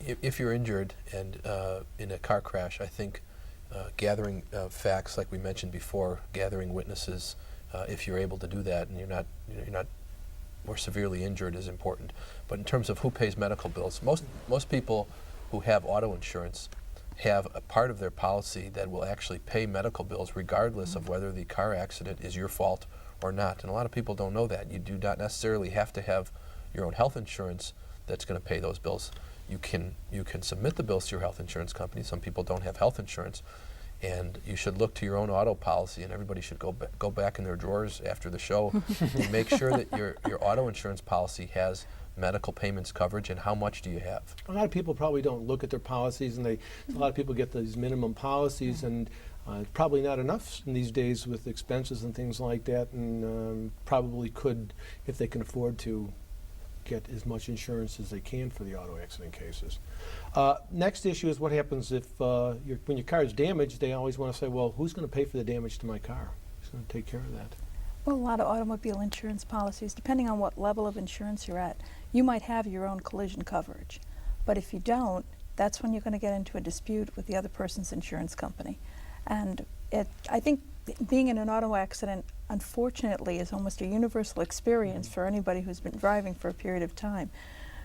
if you're injured and in a car crash, I think gathering facts, like we mentioned before, gathering witnesses, if you're able to do that and you're not more severely injured, is important. But in terms of who pays medical bills, most people who have auto insurance have a part of their policy that will actually pay medical bills regardless of whether the car accident is your fault or not. And a lot of people don't know that. You do not necessarily have to have your own health insurance that's going to pay those bills. You can submit the bills to your health insurance company. Some people don't have health insurance, and you should look to your own auto policy, and everybody should go back in their drawers after the show and make sure that your auto insurance policy has medical payments coverage, and how much do you have? A lot of people probably don't look at their policies, and a lot of people get these minimum policies, and probably not enough in these days with expenses and things like that, and probably could, if they can afford to, get as much insurance as they can for the auto accident cases. Next issue is what happens if when your car is damaged. They always want to say, well, who's going to pay for the damage to my car? Who's going to take care of that? Well, a lot of automobile insurance policies, depending on what level of insurance you're at, you might have your own collision coverage. But if you don't, that's when you're going to get into a dispute with the other person's insurance company. And I think being in an auto accident, unfortunately, is almost a universal experience for anybody who's been driving for a period of time.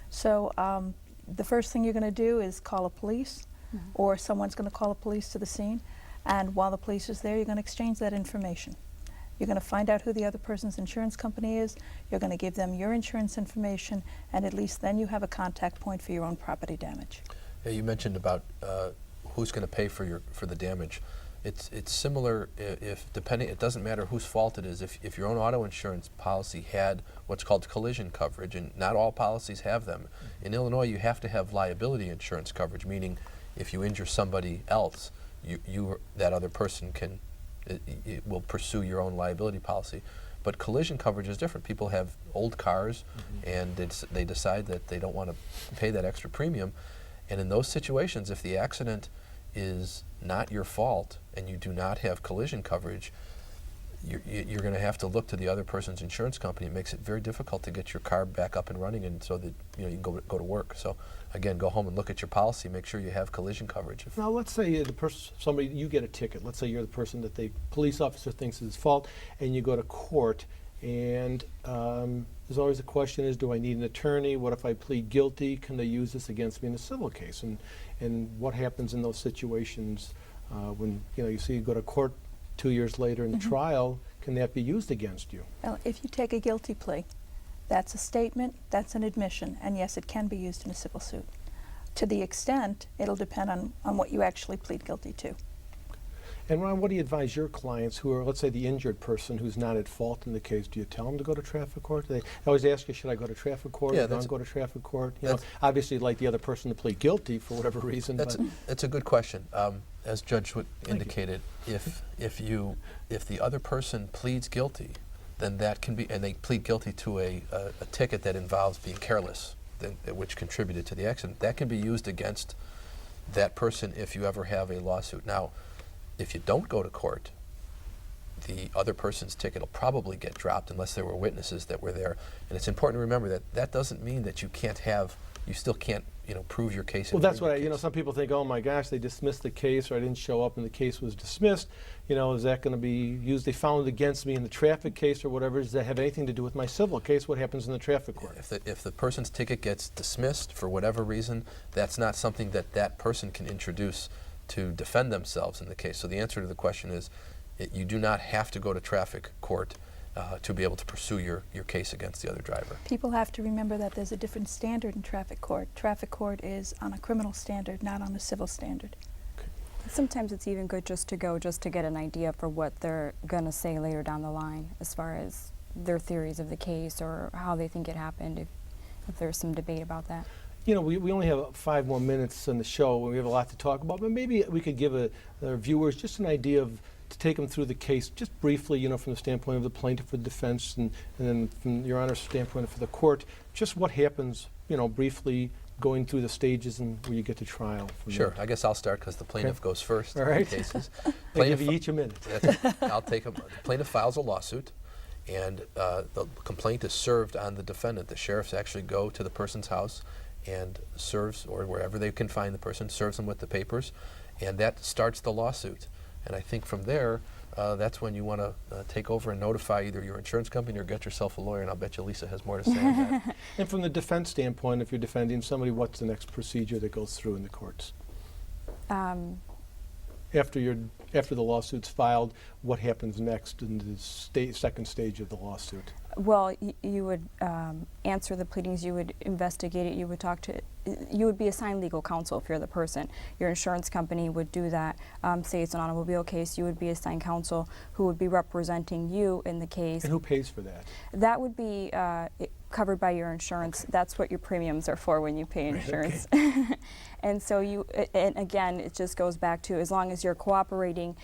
So the first thing you're going to do is call a police, or someone's going to call a police to the scene. And while the police is there, you're going to exchange that information. You're going to find out who the other person's insurance company is. You're going to give them your insurance information, and at least then you have a contact point for your own property damage. Yeah, you mentioned about who's going to pay for the damage. It's similar if depending. It doesn't matter whose fault it is. If your own auto insurance policy had what's called collision coverage, and not all policies have them. In Illinois, you have to have liability insurance coverage, meaning if you injure somebody else, that other person can. It will pursue your own liability policy. But collision coverage is different. People have old cars, and they decide that they don't want to pay that extra premium. And in those situations, if the accident is not your fault and you do not have collision coverage, you're going to have to look to the other person's insurance company. It makes it very difficult to get your car back up and running, and so that you can go to work. So again, go home and look at your policy. Make sure you have collision coverage. Now, let's say you get a ticket. Let's say you're the person that the police officer thinks is fault, and you go to court. And there's always the question is, do I need an attorney? What if I plead guilty? Can they use this against me in a civil case? And what happens in those situations when you see you go to court 2 years later in the trial? Can that be used against you? Well, if you take a guilty plea, that's a statement, that's an admission, and yes, it can be used in a civil suit. To the extent, it'll depend on what you actually plead guilty to. And Ron, what do you advise your clients who are, let's say, the injured person who's not at fault in the case? Do you tell them to go to traffic court? They always ask you, should I go to traffic court? Yeah, or don't go to traffic court? Obviously, like the other person to plead guilty for whatever reason. That's a good question. As Judge Zwick indicated, if the other person pleads guilty, then that can be, and they plead guilty to a ticket that involves being careless, which contributed to the accident, that can be used against that person if you ever have a lawsuit. Now, if you don't go to court, the other person's ticket will probably get dropped unless there were witnesses that were there. And it's important to remember that doesn't mean that you still can't prove your case. Well, that's what some people think, oh my gosh, they dismissed the case, or I didn't show up and the case was dismissed. Is that going to be used? They found it against me in the traffic case or whatever. Does that have anything to do with my civil case? What happens in the traffic court? If the person's ticket gets dismissed for whatever reason, that's not something that person can introduce to defend themselves in the case. So the answer to the question is, you do not have to go to traffic court to be able to pursue your case against the other driver. People have to remember that there's a different standard in traffic court. Traffic court is on a criminal standard, not on a civil standard. Okay. Sometimes it's even good just to get an idea for what they're going to say later down the line as far as their theories of the case or how they think it happened, if there's some debate about that. We only have 5 more minutes in the show. We have a lot to talk about, but maybe we could give our viewers just an idea to take them through the case, just briefly, from the standpoint of the plaintiff or the defense, and then from Your Honor's standpoint for the court, just what happens, briefly going through the stages and where you get to trial. Sure. I guess I'll start because the plaintiff goes first. All right. In cases. I'll give you each a minute. I'll take them. The plaintiff files a lawsuit, and the complaint is served on the defendant. The sheriffs actually go to the person's house and serves, or wherever they can find the person, serves them with the papers, and that starts the lawsuit. And I think from there, that's when you want to take over and notify either your insurance company or get yourself a lawyer, and I'll bet you Lisa has more to say on that. And from the defense standpoint, if you're defending somebody, what's the next procedure that goes through in the courts? After the lawsuit's filed, what happens next in the second stage of the lawsuit? Well, you would answer the pleadings, you would investigate it, you would be assigned legal counsel if you're the person. Your insurance company would do that. Say it's an automobile case, you would be assigned counsel who would be representing you in the case. And who pays for that? That would be covered by your insurance. Okay. That's what your premiums are for when you pay insurance. Okay. And so and again, it just goes back to, as long as you're cooperating,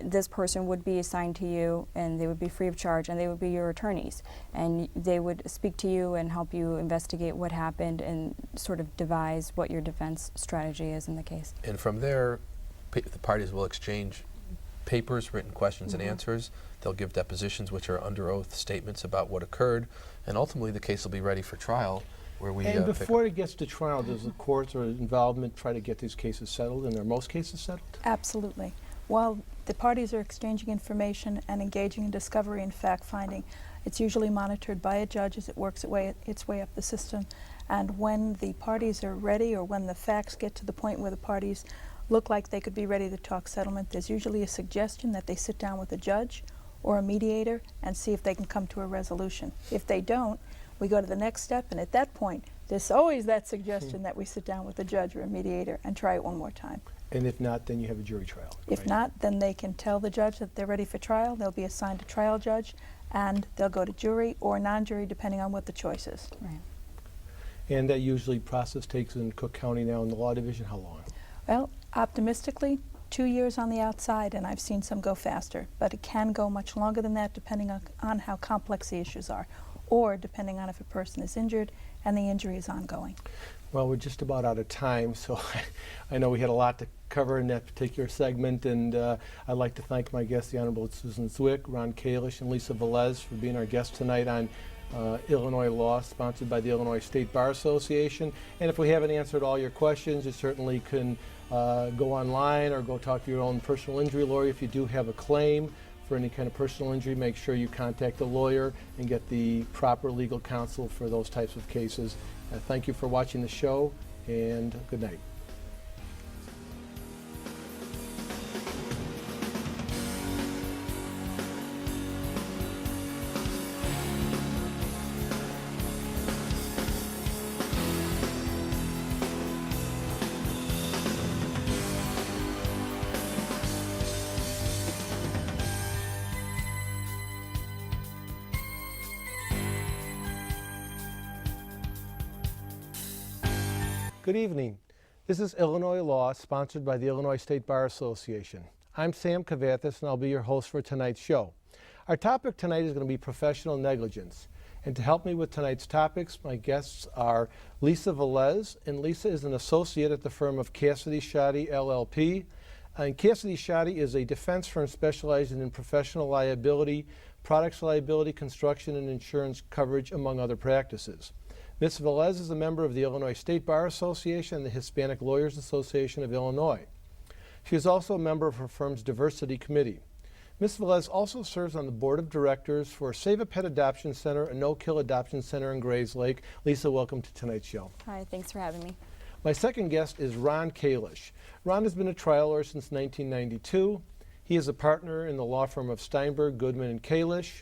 this person would be assigned to you, and they would be free of charge, and they would be your attorneys. And they would speak to you and help you investigate what happened and sort of devise what your defense strategy is in the case. And from there, the parties will exchange papers, written questions and answers. They'll give depositions, which are under oath statements about what occurred, and ultimately the case will be ready for trial, where we And before it gets to trial, does the courts or involvement try to get these cases settled, and are most cases settled? Absolutely. While the parties are exchanging information and engaging in discovery and fact-finding, it's usually monitored by a judge as it works its way up the system. And when the parties are ready, or when the facts get to the point where the parties look like they could be ready to talk settlement, there's usually a suggestion that they sit down with a judge or a mediator and see if they can come to a resolution. If they don't, we go to the next step, and at that point, there's always that suggestion that we sit down with a judge or a mediator and try it one more time. And if not, then you have a jury trial. If right? not, then they can tell the judge that they're ready for trial. They'll be assigned a trial judge, and they'll go to jury or non-jury, depending on what the choice is. Right. And that usually process takes in Cook County now in the law division how long? Well, optimistically, 2 years on the outside, and I've seen some go faster, but it can go much longer than that, depending on how complex the issues are, or depending on if a person is injured and the injury is ongoing. Well, we're just about out of time, so I know we had a lot to cover in that particular segment, and I'd like to thank my guests, the Honorable Susan Zwick, Ron Kalish, and Lisa Velez for being our guests tonight on Illinois Law, sponsored by the Illinois State Bar Association. And if we haven't answered all your questions, you certainly can go online or go talk to your own personal injury lawyer. If you do have a claim for any kind of personal injury, make sure you contact a lawyer and get the proper legal counsel for those types of cases. Thank you for watching the show, and good night. Good evening. This is Illinois Law, sponsored by the Illinois State Bar Association. I'm Sam Kavathas, and I'll be your host for tonight's show. Our topic tonight is going to be professional negligence. And to help me with tonight's topics, my guests are Lisa Velez, and Lisa is an associate at the firm of Cassidy Shoddy LLP. And Cassidy Shoddy is a defense firm specializing in professional liability, products liability, construction, and insurance coverage, among other practices. Ms. Velez is a member of the Illinois State Bar Association and the Hispanic Lawyers Association of Illinois. She is also a member of her firm's Diversity Committee. Ms. Velez also serves on the board of directors for Save a Pet Adoption Center, a no-kill adoption center in Grays Lake. Lisa, welcome to tonight's show. Hi, thanks for having me. My second guest is Ron Kalish. Ron has been a trial lawyer since 1992. He is a partner in the law firm of Steinberg, Goodman, and Kalish.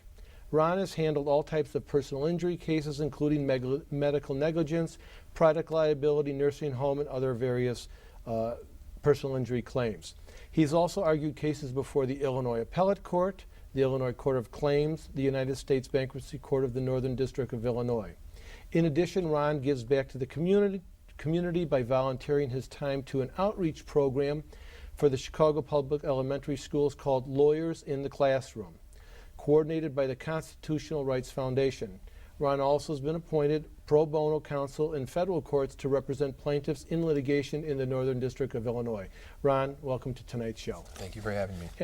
Ron has handled all types of personal injury cases, including medical negligence, product liability, nursing home, and other various personal injury claims. He's also argued cases before the Illinois Appellate Court, the Illinois Court of Claims, the United States Bankruptcy Court of the Northern District of Illinois. In addition, Ron gives back to the community by volunteering his time to an outreach program for the Chicago Public Elementary Schools called Lawyers in the Classroom, coordinated by the Constitutional Rights Foundation. Ron also has been appointed pro bono counsel in federal courts to represent plaintiffs in litigation in the Northern District of Illinois. Ron, welcome to tonight's show. Thank you for having me.